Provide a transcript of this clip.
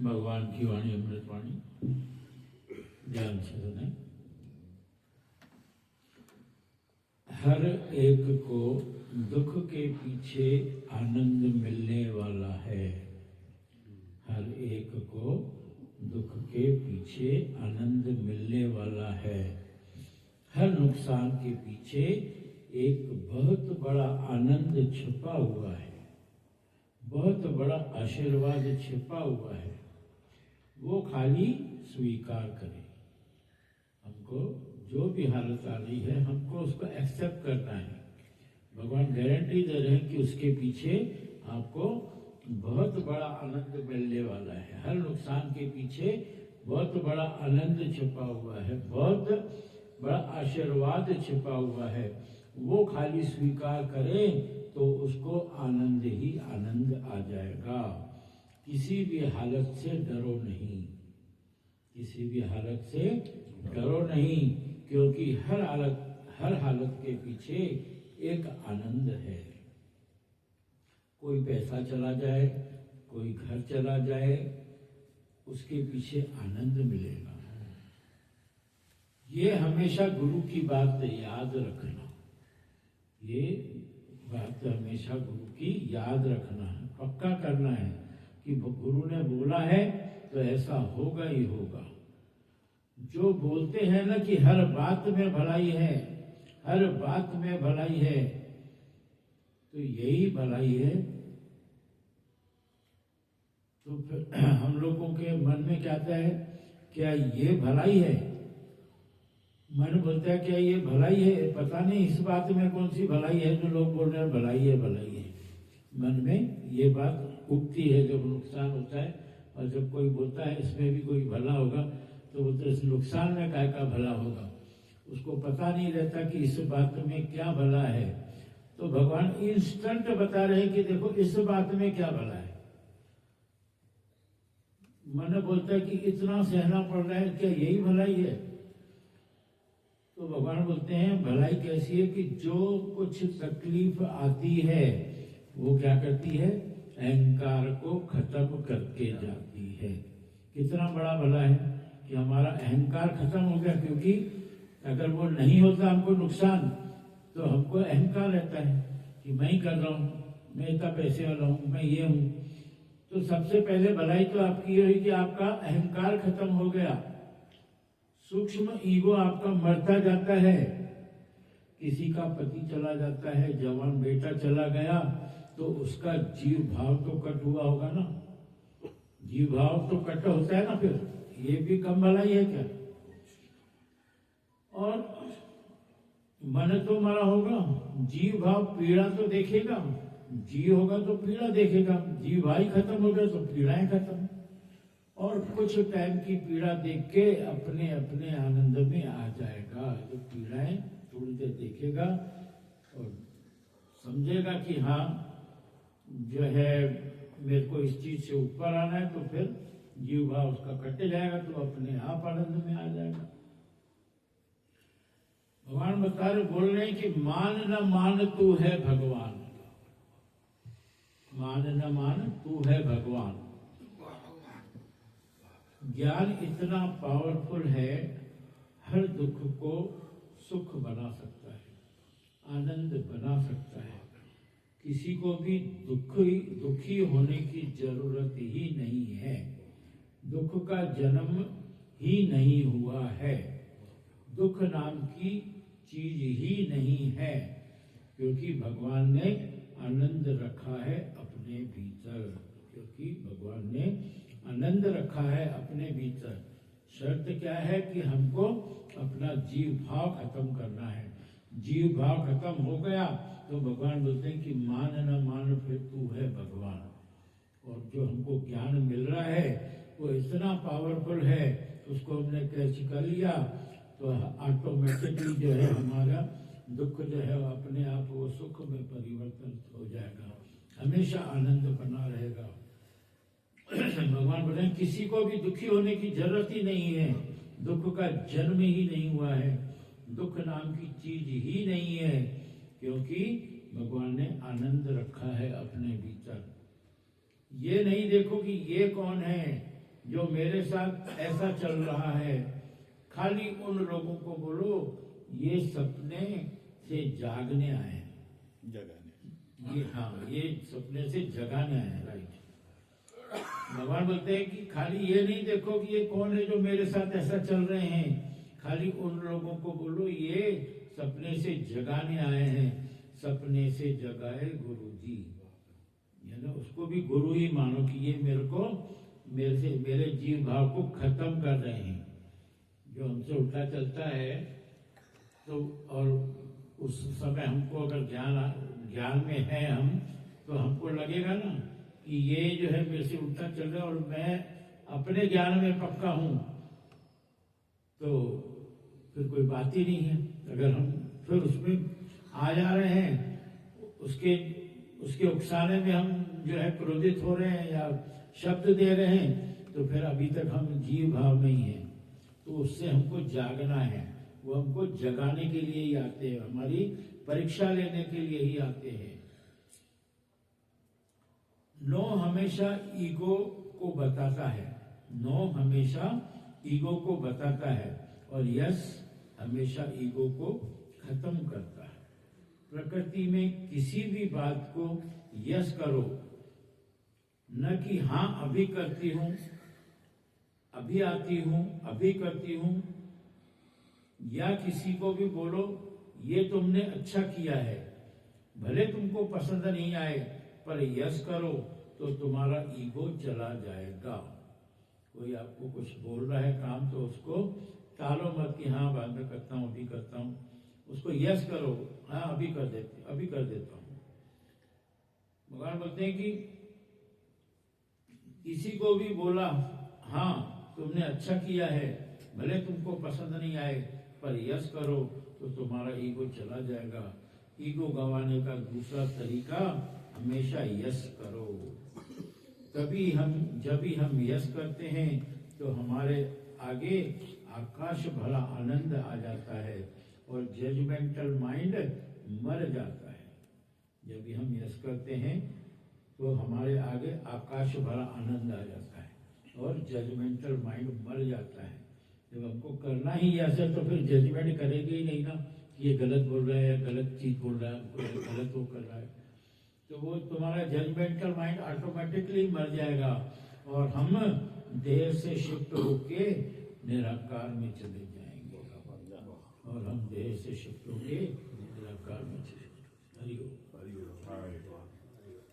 भगवान की वाणी अमृत वाणी ध्यान से सुने। हर एक को दुख के पीछे आनंद मिलने वाला है। हर एक को दुख के पीछे आनंद मिलने वाला है। हर नुकसान के पीछे एक बहुत बड़ा आनंद छिपा हुआ है, बहुत बड़ा आशीर्वाद छिपा हुआ है। वो खाली स्वीकार करे। हमको जो भी हालत आ रही है हमको उसको एक्सेप्ट करना है। भगवान गारंटी दे रहे हैं कि उसके पीछे आपको बहुत बड़ा आनंद मिलने वाला है। हर नुकसान के पीछे बहुत बड़ा आनंद छिपा हुआ है, बहुत बड़ा आशीर्वाद छिपा हुआ है। वो खाली स्वीकार करे तो उसको आनंद ही आनंद आ जाएगा। किसी भी हालत से डरो नहीं, किसी भी हालत से डरो नहीं, क्योंकि हर हालत के पीछे एक आनंद है। कोई पैसा चला जाए, कोई घर चला जाए, उसके पीछे आनंद मिलेगा। ये हमेशा गुरु की बात याद रखना, ये बात हमेशा गुरु की याद रखना है, पक्का करना है कि गुरु ने बोला है तो ऐसा होगा ही होगा। जो बोलते हैं ना कि हर बात में भलाई है, हर बात में भलाई है, तो यही भलाई है। तो फिर हम लोगों के मन में क्या आता है, क्या ये भलाई है? मन बोलता है क्या ये भलाई है? पता नहीं इस बात में कौन सी भलाई है जो लोग बोल रहे हैं भलाई है भलाई है। मन में ये बात उठती है जब नुकसान होता है, और जब कोई बोलता है इसमें भी कोई भला होगा तो बोलते इस नुकसान में काय का भला होगा। उसको पता नहीं रहता कि इस बात में क्या भला है। तो भगवान इंस्टेंट बता रहे हैं कि देखो इस बात में क्या भला है। मन बोलता है कि इतना सहना पड़ रहा है, क्या यही भलाई है? तो भगवान बोलते हैं भलाई कैसी है कि जो कुछ तकलीफ आती है वो क्या करती है, अहंकार को खत्म करके जाती है। कितना बड़ा भला है कि हमारा अहंकार खत्म हो गया, क्योंकि अगर वो नहीं होता हमको नुकसान तो हमको अहंकार रहता है कि मैं ही कर रहा हूँ, मैं इतना पैसे वाला हूँ, मैं ये हूँ। तो सबसे पहले भलाई तो आपकी ये हुई कि आपका अहंकार खत्म हो गया, सूक्ष्म ईगो आपका मरता जाता है। किसी का पति चला जाता है, जवान बेटा चला गया, तो उसका जीव भाव तो कट हुआ होगा ना, जीव भाव तो कट होता है ना, फिर ये भी कम भलाई है क्या? और मन तो मरा होगा, जीव भाव पीड़ा तो देखेगा, जीव होगा तो पीड़ा देखेगा, जीव भाई खत्म हो गया तो पीड़ाएं खत्म। और कुछ टाइम की पीड़ा देख के अपने अपने आनंद में आ जाएगा। जो पीड़ाएं थोड़ी देर देखेगा और समझेगा कि हाँ जो है मेरे को इस चीज से ऊपर आना है, तो फिर जीव भाव उसका कट जाएगा, तो अपने आप आनंद में आ जाएगा। भगवान बता रहे, बोल रहे हैं कि मान न मान तू है भगवान, मान न मान तू है भगवान। ज्ञान इतना पावरफुल है, हर दुख को सुख बना सकता है, आनंद बना सकता है। किसी को भी दुखी होने की जरूरत ही नहीं है। दुख का जन्म ही नहीं हुआ है, दुख नाम की चीज ही नहीं है, क्योंकि भगवान ने आनंद रखा है अपने भीतर, क्योंकि भगवान ने आनंद रखा है अपने भीतर। शर्त क्या है कि हमको अपना जीव भाव खत्म करना है। जीव भाव खत्म हो गया तो भगवान बोलते हैं कि मान न मान फिर तू है भगवान। और जो हमको ज्ञान मिल रहा है वो इतना पावरफुल है, उसको हमने कैच कर लिया तो ऑटोमेटिकली जो है हमारा दुख जो है अपने आप वो सुख में परिवर्तन हो जाएगा, हमेशा आनंद बना रहेगा। भगवान बोले किसी को भी दुखी होने की जरूरत ही नहीं है, दुख का जन्म ही नहीं हुआ है, दुख नाम की चीज ही नहीं है, क्योंकि भगवान ने आनंद रखा है अपने भीतर। ये नहीं देखो कि ये कौन है, जो मेरे साथ ऐसा चल रहा है, खाली उन लोगों को बोलो ये सपने से जागने आए हैं, जगाने। ये हाँ, ये सपने से जगाने आए हैं। राइट। भगवान बोलते हैं कि खाली ये नहीं देखो कि ये कौन है जो मेरे साथ ऐसा चल रहे हैं, खाली उन लोगों को बोलो ये सपने से जगाने आए हैं। सपने से जगाए गुरु जी, ना उसको भी गुरु ही मानो कि ये मेरे जीव भाव को खत्म कर रहे हैं। जो हमसे उल्टा चलता है तो, और उस समय हमको अगर ज्ञान में है हम, तो हमको लगेगा ना कि ये जो है मेरे से उल्टा चल रहा है और मैं अपने ज्ञान में पक्का हूं, तो फिर कोई बात ही नहीं है। अगर हम फिर उसमें आ जा रहे हैं, उसके उकसाने में हम जो है क्रोधित हो रहे हैं या शब्द दे रहे हैं, तो फिर अभी तक हम जीव भाव में ही हैं। तो उससे हमको जागना है, वो हमको जगाने के लिए ही आते हैं, हमारी परीक्षा लेने के लिए ही आते हैं। नो हमेशा ईगो को बताता है, नो हमेशा ईगो को बताता है, और यस हमेशा ईगो को खत्म करता है। प्रकृति में किसी भी बात को यस करो, न कि हाँ अभी करती हूं, अभी आती हूं, अभी करती हूं, या किसी को भी बोलो ये तुमने अच्छा किया है, भले तुमको पसंद नहीं आए, पर यस करो तो तुम्हारा ईगो चला जाएगा। कोई आपको कुछ बोल रहा है काम, तो उसको टालो मत कि हाँ बाद में करता हूं, अभी करता हूं। उसको यस करो, हाँ अभी कर देता हूं। भगवान बोलते हैं कि किसी को भी बोला हाँ तुमने अच्छा किया है, भले तुमको पसंद नहीं आए, पर यस करो तो तुम्हारा ईगो चला जाएगा। ईगो गंवाने का दूसरा तरीका हमेशा यस करो। जब भी हम यस करते हैं तो हमारे आगे आकाश भरा आनंद आ जाता है और जजमेंटल माइंड मर जाता है। जब भी हम यस करते हैं तो हमारे आगे आकाश भरा आनंद आ जाता है और जजमेंटल माइंड मर जाता है। जब हमको करना ही ऐसा, तो फिर जजमेंट करेंगे ही नहीं ना कि ये गलत बोल रहा है या गलत चीज बोल रहा है, गलत वो कर रहा है, तो वो तुम्हारा जजमेंटल माइंड ऑटोमेटिकली मर जाएगा और हम देह से शिफ्ट होके निराकार में चले जाएंगे। और हम देह से शिफ्ट होके निराकार में चले जाएंगे। हरि ओम।